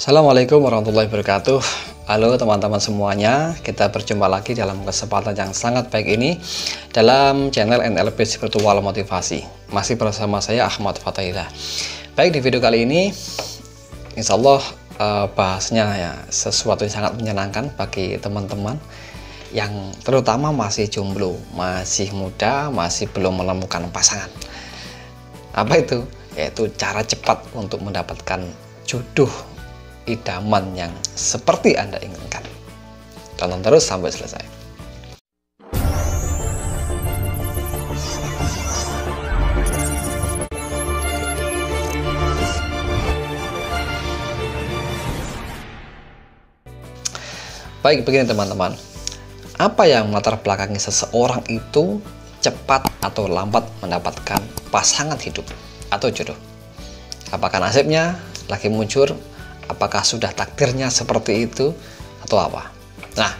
Assalamualaikum warahmatullahi wabarakatuh. Halo teman-teman semuanya, kita berjumpa lagi dalam kesempatan yang sangat baik ini dalam channel NLP Spiritual Motivasi. Masih bersama saya Ahmad Fatahillah. Baik, di video kali ini insya Allah bahasnya ya sesuatu yang sangat menyenangkan bagi teman-teman yang terutama masih jomblo, masih muda, masih belum menemukan pasangan. Apa itu? Yaitu cara cepat untuk mendapatkan jodoh idaman yang seperti Anda inginkan. Tonton terus sampai selesai. Baik, begini teman-teman. Apa yang melatar belakangi seseorang itu cepat atau lambat mendapatkan pasangan hidup atau jodoh? Apakah nasibnya lagi muncul? Apakah sudah takdirnya seperti itu atau apa? Nah,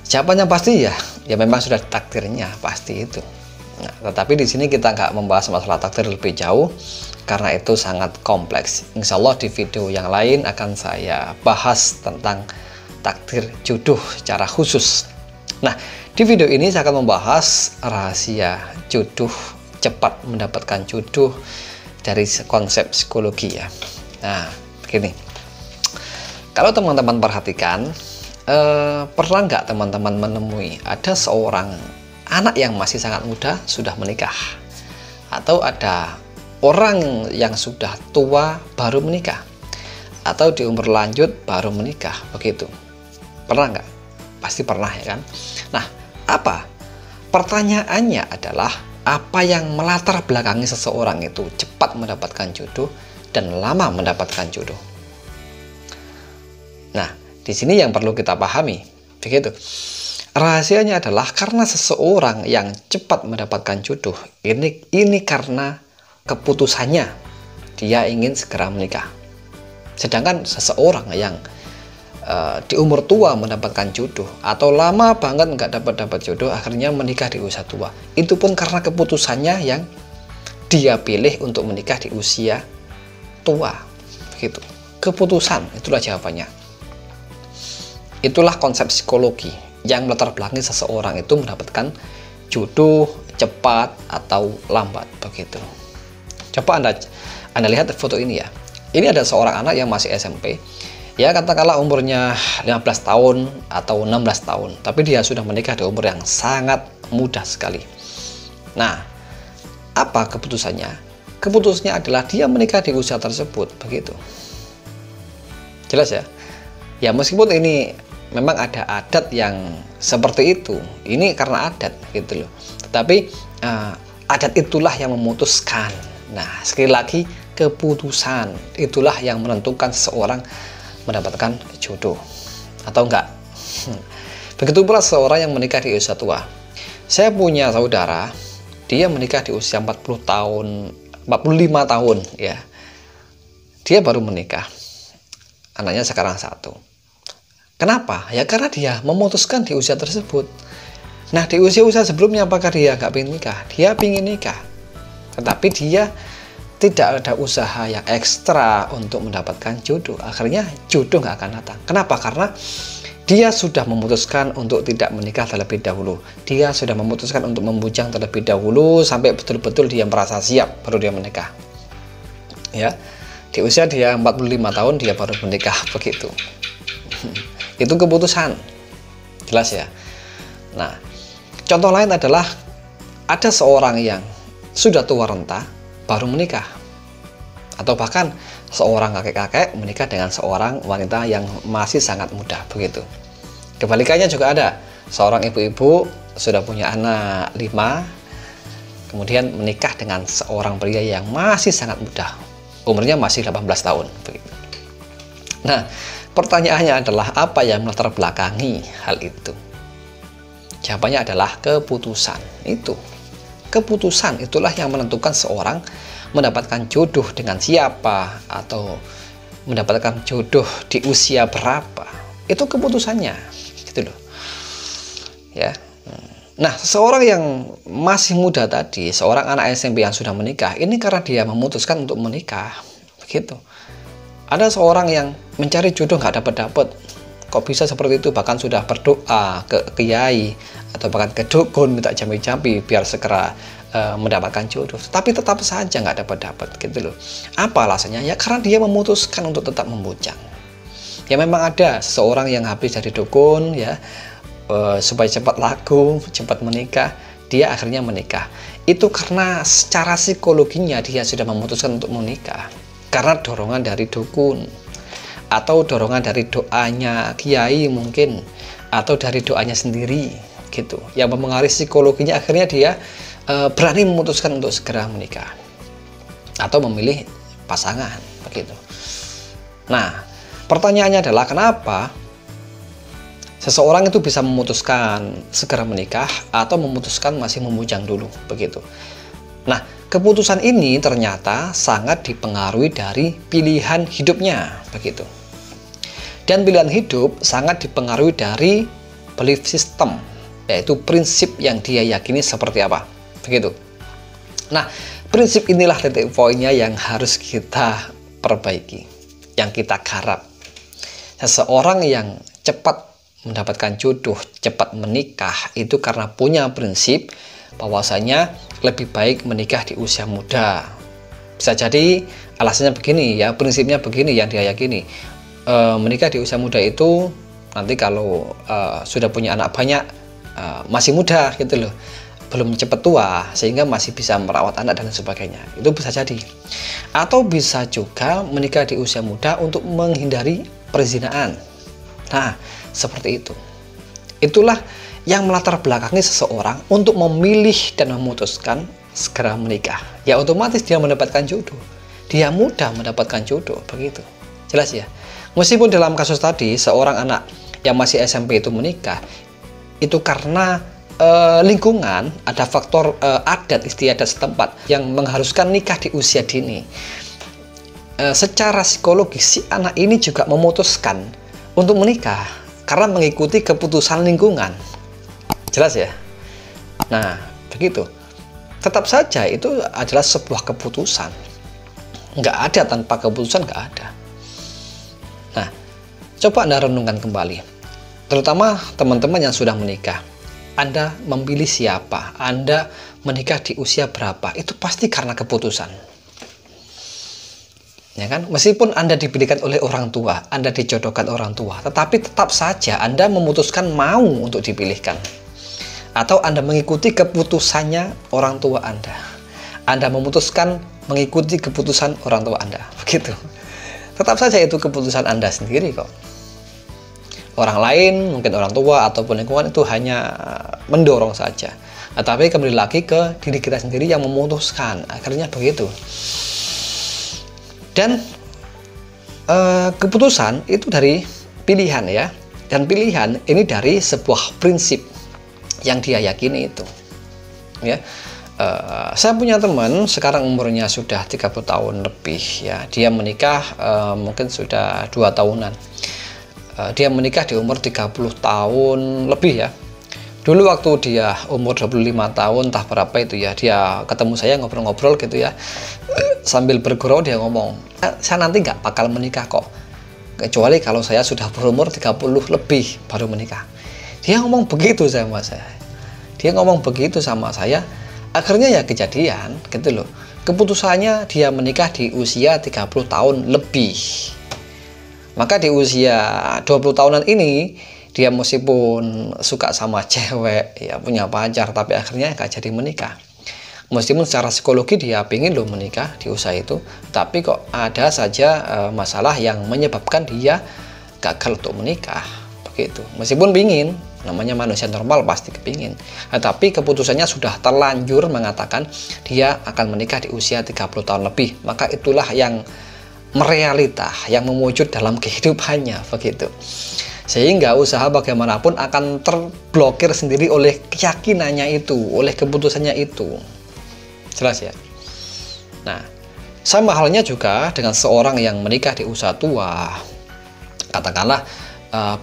jawabannya pasti ya memang sudah takdirnya pasti itu. Nah, tetapi di sini kita nggak membahas masalah takdir lebih jauh karena itu sangat kompleks. Insya Allah di video yang lain akan saya bahas tentang takdir jodoh secara khusus. Nah, di video ini saya akan membahas rahasia jodoh, cepat mendapatkan jodoh dari konsep psikologi ya. Nah, begini. Kalau teman-teman perhatikan, pernah nggak teman-teman menemui ada seorang anak yang masih sangat muda sudah menikah? Atau ada orang yang sudah tua baru menikah? Atau di umur lanjut baru menikah? Begitu. Pernah nggak? Pasti pernah ya kan? Nah, apa? Pertanyaannya adalah, apa yang melatar belakangi seseorang itu cepat mendapatkan jodoh dan lama mendapatkan jodoh? Nah, di sini yang perlu kita pahami, begitu. Rahasianya adalah karena seseorang yang cepat mendapatkan jodoh, ini karena keputusannya dia ingin segera menikah. Sedangkan seseorang yang di umur tua mendapatkan jodoh atau lama banget nggak dapat jodoh, akhirnya menikah di usia tua, itu pun karena keputusannya yang dia pilih untuk menikah di usia tua, begitu. Keputusan, itulah jawabannya. Itulah konsep psikologi yang melatar belakangi seseorang itu mendapatkan jodoh cepat atau lambat, begitu. Coba Anda lihat foto ini ya. Ini ada seorang anak yang masih SMP. Ya, katakanlah umurnya 15 tahun atau 16 tahun, tapi dia sudah menikah di umur yang sangat muda sekali. Nah, apa keputusannya? Keputusannya adalah dia menikah di usia tersebut, begitu. Jelas ya? Ya, meskipun ini memang ada adat yang seperti itu, ini karena adat gitu loh. Tetapi adat itulah yang memutuskan. Nah, sekali lagi, keputusan itulah yang menentukan seseorang mendapatkan jodoh atau enggak. Begitu pula seseorang yang menikah di usia tua. Saya punya saudara, dia menikah di usia 45 tahun ya. Dia baru menikah. Anaknya sekarang 1. Kenapa? Ya karena dia memutuskan di usia tersebut. Nah, di usia-usia sebelumnya apakah dia nggak ingin nikah? Dia ingin nikah. Tetapi dia tidak ada usaha yang ekstra untuk mendapatkan jodoh. Akhirnya jodoh nggak akan datang. Kenapa? Karena dia sudah memutuskan untuk tidak menikah terlebih dahulu. Dia sudah memutuskan untuk membujang terlebih dahulu sampai betul-betul dia merasa siap baru dia menikah. Ya. Di usia dia 45 tahun dia baru menikah, begitu. Itu keputusan. Jelas ya. Nah, contoh lain adalah ada seorang yang sudah tua renta baru menikah. Atau bahkan seorang kakek-kakek menikah dengan seorang wanita yang masih sangat muda, begitu. Kebalikannya juga ada. Seorang ibu-ibu sudah punya anak 5, kemudian menikah dengan seorang pria yang masih sangat muda. Umurnya masih 18 tahun, begitu. Nah, pertanyaannya adalah, apa yang melatar belakangi hal itu? Jawabannya adalah keputusan itu. Keputusan itulah yang menentukan seorang mendapatkan jodoh dengan siapa atau mendapatkan jodoh di usia berapa. Itu keputusannya, gitu loh. Ya. Nah, seseorang yang masih muda tadi, seorang anak SMP yang sudah menikah, ini karena dia memutuskan untuk menikah, begitu. Ada seorang yang mencari jodoh nggak dapat-dapat. Kok bisa seperti itu? Bahkan sudah berdoa ke kiai atau bahkan ke dukun minta jampi-jampi biar segera mendapatkan jodoh. Tapi tetap saja nggak dapat-dapat gitu loh. Apa alasannya? Ya karena dia memutuskan untuk tetap membujang. Ya memang ada seseorang yang habis dari dukun ya supaya cepat laku, cepat menikah, dia akhirnya menikah. Itu karena secara psikologinya dia sudah memutuskan untuk menikah. Karena dorongan dari dukun, atau dorongan dari doanya kiai mungkin, atau dari doanya sendiri gitu, yang mempengaruhi psikologinya, akhirnya dia berani memutuskan untuk segera menikah atau memilih pasangan begitu. Nah, pertanyaannya adalah kenapa seseorang itu bisa memutuskan segera menikah atau memutuskan masih memujang dulu begitu. Nah, keputusan ini ternyata sangat dipengaruhi dari pilihan hidupnya begitu. Dan pilihan hidup sangat dipengaruhi dari belief system, yaitu prinsip yang dia yakini seperti apa begitu. Nah, prinsip inilah titik poinnya yang harus kita perbaiki, yang kita garap. Seseorang yang cepat mendapatkan jodoh, cepat menikah, itu karena punya prinsip bahwasanya lebih baik menikah di usia muda. Bisa jadi alasannya begini ya, prinsipnya begini yang dia yakini. Menikah di usia muda itu nanti kalau sudah punya anak banyak, masih muda gitu loh, belum cepat tua sehingga masih bisa merawat anak dan sebagainya. Itu bisa jadi. Atau bisa juga menikah di usia muda untuk menghindari perzinaan. Nah, seperti itu. Itulah yang melatar belakangi seseorang untuk memilih dan memutuskan segera menikah. Ya otomatis dia mendapatkan jodoh. Dia mudah mendapatkan jodoh, begitu. Jelas ya? Meskipun dalam kasus tadi seorang anak yang masih SMP itu menikah, itu karena lingkungan, ada faktor adat istiadat setempat yang mengharuskan nikah di usia dini. Secara psikologis si anak ini juga memutuskan untuk menikah karena mengikuti keputusan lingkungan. Jelas ya? Nah, begitu. Tetap saja itu adalah sebuah keputusan. Nggak ada tanpa keputusan, nggak ada. Nah, coba Anda renungkan kembali. Terutama teman-teman yang sudah menikah. Anda memilih siapa? Anda menikah di usia berapa? Itu pasti karena keputusan. Ya kan? Meskipun Anda dipilihkan oleh orang tua, Anda dijodohkan orang tua, tetapi tetap saja Anda memutuskan mau untuk dipilihkan. Atau Anda mengikuti keputusannya orang tua Anda. Anda memutuskan mengikuti keputusan orang tua Anda. Begitu. Tetap saja itu keputusan Anda sendiri kok. Orang lain, mungkin orang tua ataupun lingkungan itu hanya mendorong saja. Tapi kembali lagi ke diri kita sendiri yang memutuskan. Akhirnya begitu. Dan keputusan itu dari pilihan ya. Dan pilihan ini dari sebuah prinsip yang dia yakini itu ya. Saya punya teman sekarang umurnya sudah 30 tahun lebih ya. Dia menikah mungkin sudah 2 tahunan. Dia menikah di umur 30 tahun lebih ya. Dulu waktu dia umur 25 tahun entah berapa itu ya, dia ketemu saya ngobrol-ngobrol gitu ya, sambil bergurau dia ngomong, saya nanti nggak bakal menikah kok, kecuali kalau saya sudah berumur 30 lebih baru menikah. Dia ngomong begitu sama saya. Dia ngomong begitu sama saya. Akhirnya ya kejadian gitu loh. Keputusannya dia menikah di usia 30 tahun lebih. Maka di usia 20 tahunan ini dia meskipun suka sama cewek, ya punya pacar, tapi akhirnya nggak jadi menikah. Meskipun secara psikologi dia pingin loh menikah di usia itu, tapi kok ada saja masalah yang menyebabkan dia gagal untuk menikah. Begitu. Meskipun pingin, namanya manusia normal pasti kepingin, tapi keputusannya sudah terlanjur mengatakan dia akan menikah di usia 30 tahun lebih. Maka itulah yang merealita, yang mewujud dalam kehidupannya begitu. Sehingga usaha bagaimanapun akan terblokir sendiri oleh keyakinannya itu, oleh keputusannya itu. Jelas ya? Nah, sama halnya juga dengan seorang yang menikah di usia tua. Katakanlah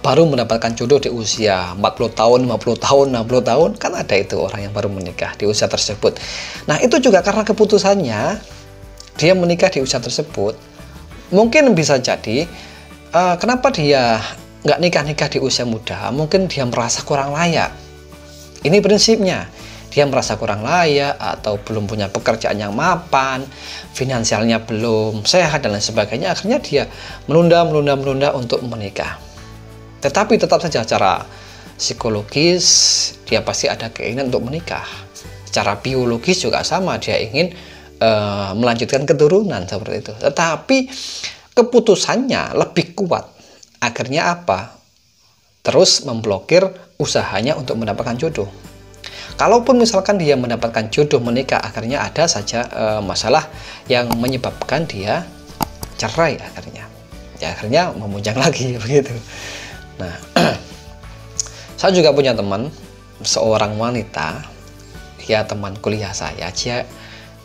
baru mendapatkan jodoh di usia 40 tahun, 50 tahun, 60 tahun, kan ada itu orang yang baru menikah di usia tersebut. Nah, itu juga karena keputusannya dia menikah di usia tersebut. Mungkin bisa jadi kenapa dia nggak nikah-nikah di usia muda, mungkin dia merasa kurang layak. Ini prinsipnya, dia merasa kurang layak atau belum punya pekerjaan yang mapan, finansialnya belum sehat dan lain sebagainya. Akhirnya dia menunda untuk menikah. Tetapi tetap saja secara psikologis dia pasti ada keinginan untuk menikah. Secara biologis juga sama, dia ingin melanjutkan keturunan seperti itu. Tetapi keputusannya lebih kuat. Akhirnya apa? Terus memblokir usahanya untuk mendapatkan jodoh. Kalaupun misalkan dia mendapatkan jodoh menikah, akhirnya ada saja masalah yang menyebabkan dia cerai akhirnya. Ya akhirnya memuncak lagi begitu. Nah, saya juga punya teman, seorang wanita, ya teman kuliah saya.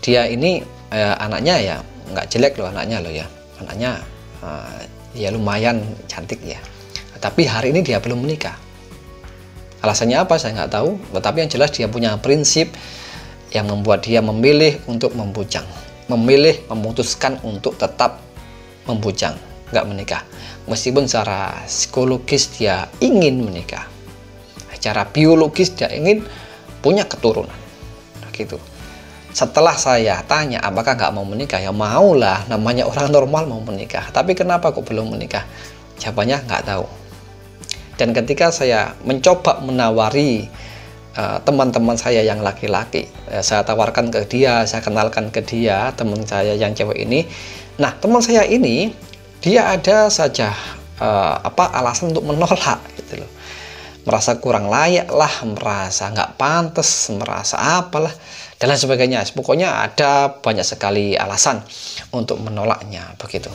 Dia ini anaknya ya nggak jelek loh anaknya loh ya. Anaknya ya lumayan cantik ya. Tapi hari ini dia belum menikah. Alasannya apa saya nggak tahu, tetapi yang jelas dia punya prinsip yang membuat dia memilih untuk membujang, memutuskan untuk tetap membujang, nggak menikah. Meskipun secara psikologis dia ingin menikah, secara biologis dia ingin punya keturunan, gitu. Setelah saya tanya apakah nggak mau menikah, ya maulah, namanya orang normal mau menikah. Tapi kenapa kok belum menikah? Jawabannya nggak tahu. Dan ketika saya mencoba menawari teman-teman saya yang laki-laki, saya tawarkan ke dia, saya kenalkan ke dia teman saya yang cewek ini. Nah, teman saya ini dia ada saja alasan untuk menolak gitu loh. Merasa kurang layak lah, merasa nggak pantas, merasa apalah dan lain sebagainya. Pokoknya ada banyak sekali alasan untuk menolaknya begitu.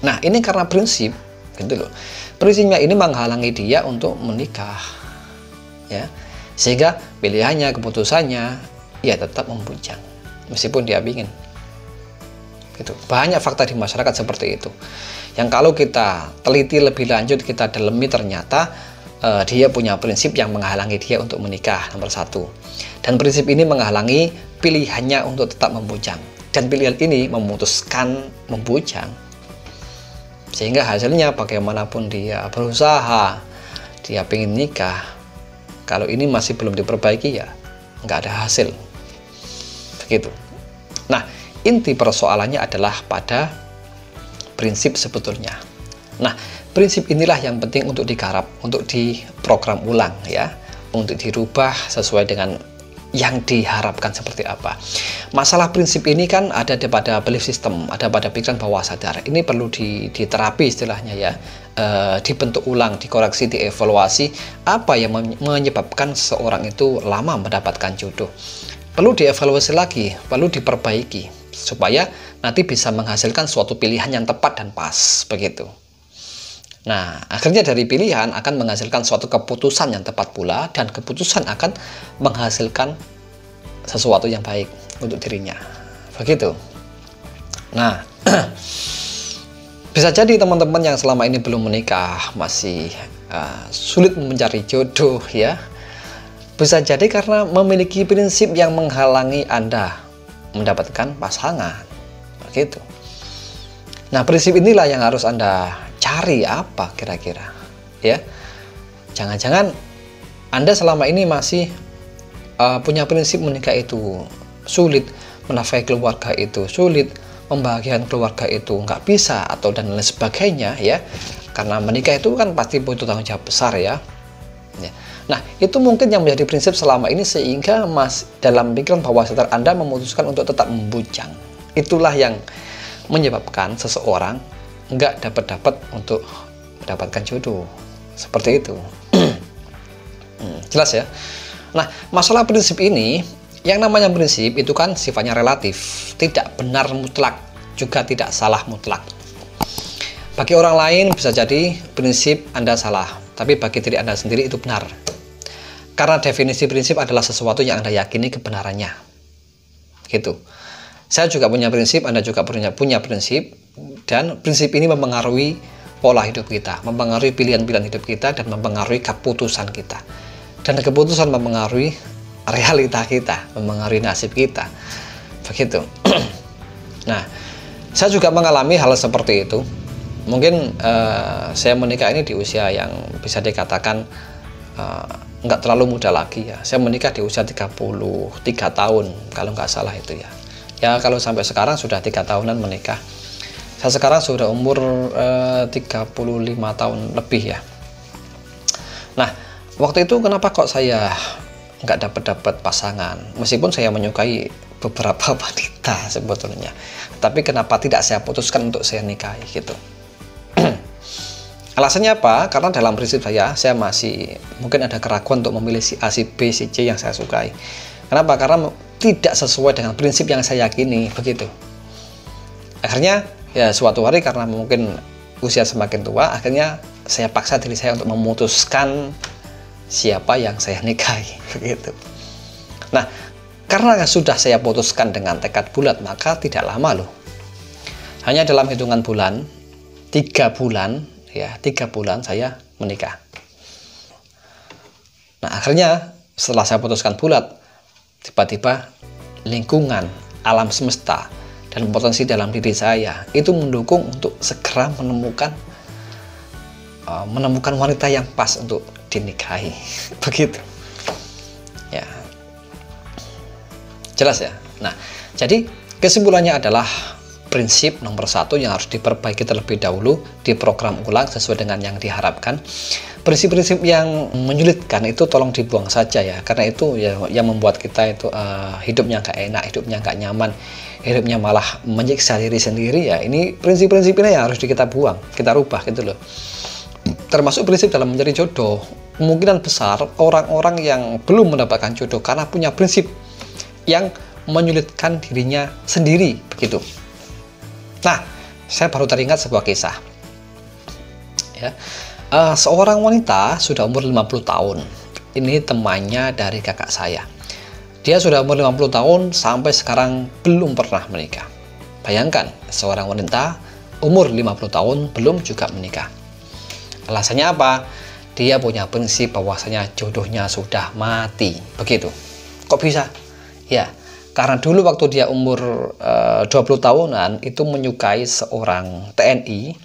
Nah, ini karena prinsip gitu loh. Prinsipnya ini menghalangi dia untuk menikah. Ya. Sehingga pilihannya, keputusannya ya tetap membujang meskipun dia ingin. Gitu. Banyak fakta di masyarakat seperti itu. Yang kalau kita teliti lebih lanjut, kita dalami ternyata dia punya prinsip yang menghalangi dia untuk menikah, nomor satu. Dan prinsip ini menghalangi pilihannya untuk tetap membujang. Dan pilihan ini memutuskan membujang. Sehingga hasilnya bagaimanapun dia berusaha, dia pengen nikah, kalau ini masih belum diperbaiki ya nggak ada hasil. Begitu. Nah, inti persoalannya adalah pada prinsip sebetulnya. Nah, prinsip inilah yang penting untuk digarap, untuk diprogram ulang ya, untuk dirubah sesuai dengan yang diharapkan seperti apa. Masalah prinsip ini kan ada pada belief system, ada pada pikiran bawah sadar. Ini perlu diterapi istilahnya ya, dibentuk ulang, dikoreksi, dievaluasi apa yang menyebabkan seorang itu lama mendapatkan jodoh. Perlu dievaluasi lagi, perlu diperbaiki supaya nanti bisa menghasilkan suatu pilihan yang tepat dan pas begitu. Nah, akhirnya dari pilihan akan menghasilkan suatu keputusan yang tepat pula, dan keputusan akan menghasilkan sesuatu yang baik untuk dirinya. Begitu. Nah, bisa jadi teman-teman yang selama ini belum menikah masih sulit mencari jodoh ya. Bisa jadi karena memiliki prinsip yang menghalangi Anda mendapatkan pasangan. Begitu. Nah, prinsip inilah yang harus Anda cari apa kira-kira ya. Jangan-jangan Anda selama ini masih punya prinsip menikah itu sulit, menafkahi keluarga itu sulit, membahagiakan keluarga itu nggak bisa, atau dan lain sebagainya ya. Karena menikah itu kan pasti butuh tanggung jawab besar ya. Nah, itu mungkin yang menjadi prinsip selama ini, sehingga dalam pikiran bawah sadar Anda memutuskan untuk tetap membujang. Itulah yang menyebabkan seseorang nggak dapat untuk mendapatkan jodoh seperti itu. Jelas ya. Nah, masalah prinsip ini, yang namanya prinsip itu kan sifatnya relatif, tidak benar mutlak, juga tidak salah mutlak. Bagi orang lain bisa jadi prinsip Anda salah, tapi bagi diri Anda sendiri itu benar. Karena definisi prinsip adalah sesuatu yang Anda yakini kebenarannya. Gitu. Saya juga punya prinsip, Anda juga punya prinsip, dan prinsip ini mempengaruhi pola hidup kita, mempengaruhi pilihan-pilihan hidup kita, dan mempengaruhi keputusan kita. Dan keputusan mempengaruhi realita kita, mempengaruhi nasib kita. Begitu. Nah, Saya juga mengalami hal seperti itu. Mungkin saya menikah ini di usia yang bisa dikatakan nggak terlalu muda lagi ya. Saya menikah di usia 33 tahun kalau nggak salah itu ya. Ya kalau sampai sekarang sudah 3 tahunan menikah. Saya sekarang sudah umur 35 tahun lebih ya. Nah, waktu itu kenapa kok saya nggak dapat pasangan? Meskipun saya menyukai beberapa wanita sebetulnya, tapi kenapa tidak saya putuskan untuk saya nikahi gitu? Alasannya apa? Karena dalam prinsip saya masih mungkin ada keraguan untuk memilih si A, si B, si C yang saya sukai. Kenapa? Karena tidak sesuai dengan prinsip yang saya yakini begitu. Akhirnya ya suatu hari karena mungkin usia semakin tua, akhirnya saya paksa diri saya untuk memutuskan siapa yang saya nikahi begitu. Nah, karena sudah saya putuskan dengan tekad bulat, maka tidak lama loh. Hanya dalam hitungan bulan, 3 bulan ya, 3 bulan saya menikah. Nah, akhirnya setelah saya putuskan bulat, tiba-tiba lingkungan, alam semesta, dan potensi dalam diri saya itu mendukung untuk segera menemukan wanita yang pas untuk dinikahi begitu ya, jelas ya. Nah, jadi kesimpulannya adalah prinsip nomor 1 yang harus diperbaiki terlebih dahulu, diprogram ulang sesuai dengan yang diharapkan. Prinsip-prinsip yang menyulitkan itu tolong dibuang saja ya, karena itu ya yang membuat kita itu hidupnya nggak enak, hidupnya nggak nyaman, hidupnya malah menyiksa diri sendiri ya. Ini prinsip-prinsip ini yang harus kita buang, kita rubah gitu loh. Termasuk prinsip dalam mencari jodoh. Kemungkinan besar orang-orang yang belum mendapatkan jodoh karena punya prinsip yang menyulitkan dirinya sendiri begitu. Nah, saya baru teringat sebuah kisah ya. Seorang wanita sudah umur 50 tahun. Ini temannya dari kakak saya. Dia sudah umur 50 tahun sampai sekarang belum pernah menikah. Bayangkan, seorang wanita umur 50 tahun belum juga menikah. Alasannya apa? Dia punya prinsip bahwasanya jodohnya sudah mati. Begitu. Kok bisa? Ya, karena dulu waktu dia umur 20 tahunan itu menyukai seorang TNI,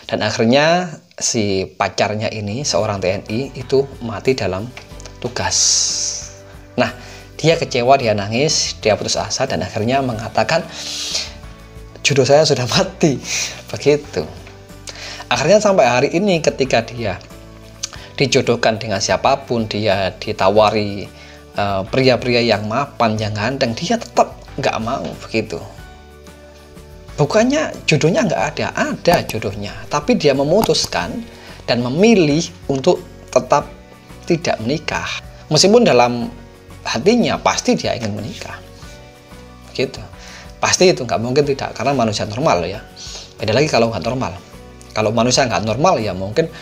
dan akhirnya si pacarnya ini, seorang TNI, itu mati dalam tugas. Nah, dia kecewa, dia nangis, dia putus asa, dan akhirnya mengatakan jodoh saya sudah mati. Begitu. Akhirnya sampai hari ini ketika dia dijodohkan dengan siapapun, dia ditawari pria-pria yang mapan, yang ganteng, dia tetap nggak mau begitu. Bukannya jodohnya nggak ada jodohnya, tapi dia memutuskan dan memilih untuk tetap tidak menikah. Meskipun dalam hatinya pasti dia ingin menikah. Gitu. Pasti itu nggak mungkin tidak, karena manusia normal ya. Beda lagi kalau nggak normal. Kalau manusia nggak normal ya mungkin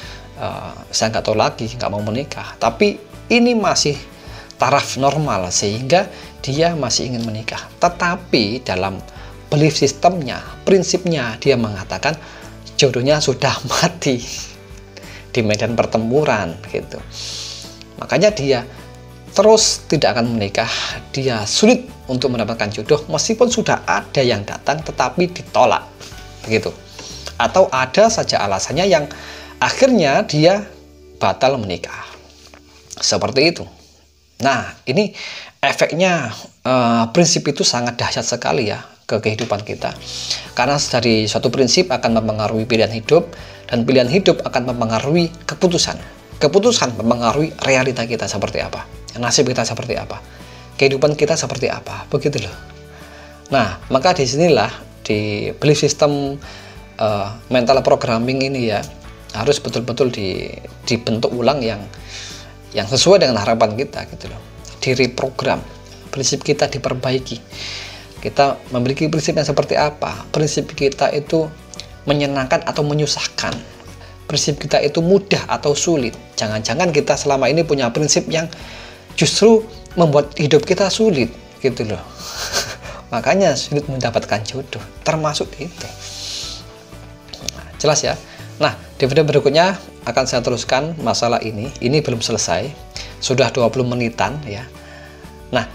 saya nggak tahu lagi, nggak mau menikah. Tapi ini masih taraf normal sehingga dia masih ingin menikah. Tetapi dalam belief sistemnya, prinsipnya, dia mengatakan jodohnya sudah mati di medan pertempuran gitu. Makanya dia terus tidak akan menikah. Dia sulit untuk mendapatkan jodoh meskipun sudah ada yang datang tetapi ditolak begitu. Atau ada saja alasannya yang akhirnya dia batal menikah. Seperti itu. Nah, ini efeknya prinsip itu sangat dahsyat sekali ya ke kehidupan kita. Karena dari suatu prinsip akan mempengaruhi pilihan hidup, dan pilihan hidup akan mempengaruhi keputusan. Keputusan mempengaruhi realita kita seperti apa, nasib kita seperti apa, kehidupan kita seperti apa, begitu loh. Nah, maka disinilah di belief system mental programming ini ya harus betul-betul dibentuk ulang yang sesuai dengan harapan kita gitu loh. Direprogram, prinsip kita diperbaiki. Kita memiliki prinsip yang seperti apa? Prinsip kita itu menyenangkan atau menyusahkan? Prinsip kita itu mudah atau sulit? Jangan-jangan kita selama ini punya prinsip yang justru membuat hidup kita sulit gitu loh. Makanya sulit mendapatkan jodoh, termasuk itu. Nah, jelas ya. Nah, di video berikutnya akan saya teruskan masalah ini. Ini belum selesai, sudah 20 menitan ya. Nah,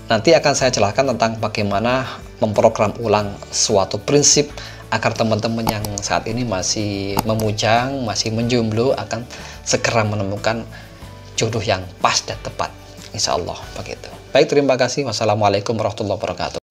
nanti akan saya jelaskan tentang bagaimana memprogram ulang suatu prinsip agar teman-teman yang saat ini masih memujang, masih menjomblo akan segera menemukan jodoh yang pas dan tepat. Insya Allah begitu. Baik, terima kasih. Wassalamualaikum warahmatullahi wabarakatuh.